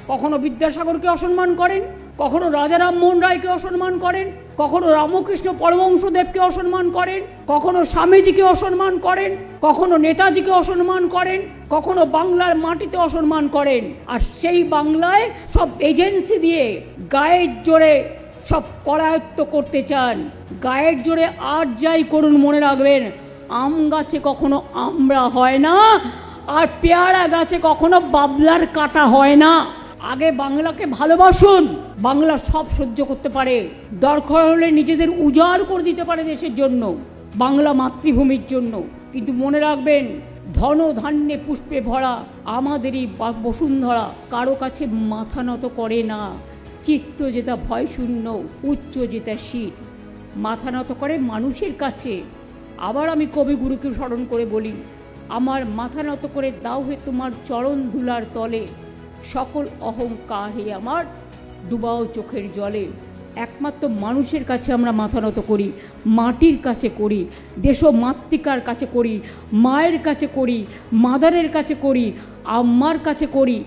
কখনো বিদ্যাসাগরকে অসম্মান করেন, কখনো রাজা রামমোহন রায়কে অসম্মান করেন, কখনো রামকৃষ্ণ পরমহংসদেবকে অসম্মান করেন, কখনো স্বামীজিকে অসম্মান করেন, কখনো নেতাজিকে অসম্মান করেন, কখনো বাংলার মাটিতে অসম্মান করেন। আর সেই বাংলায় সব এজেন্সি দিয়ে গায়ের জোরে সব করায়ত্ত করতে চান। গায়ের জোরে আর যাই করুন, মনে রাখবেন আম গাছে কখনো আমড়া হয় না, আর পেয়ারা গাছে কখনো বাবলার কাটা হয় না। আগে বাংলাকে ভালোবাসুন, বাংলা সব সহ্য করতে পারে, দরকার হলে নিজেদের উজাড় করে দিতে পারে দেশের জন্য, বাংলা মাতৃভূমির জন্য। কিন্তু মনে রাখবেন ধন ধান্যে পুষ্পে ভরা আমাদেরই বসুন্ধরা কারো কাছে মাথা নত করে না। চিত্ত যেটা ভয় শূন্য, উচ্চ যেটা শীত, মাথা নত করে মানুষের কাছে। আবার আমি কবিগুরুকে স্মরণ করে বলি, আমার মাথা নত করে দাও হে তোমার চরণ ধুলার তলে, সকল অহংকার হে আমার ডুবাও চোখের জলে। একমাত্র মানুষের কাছে আমরা মাথা নত করি, মাটির কাছে করি, দেশমাতৃকার কাছে করি, মায়ের কাছে করি, মাদারের কাছে করি, আম্মার কাছে করি।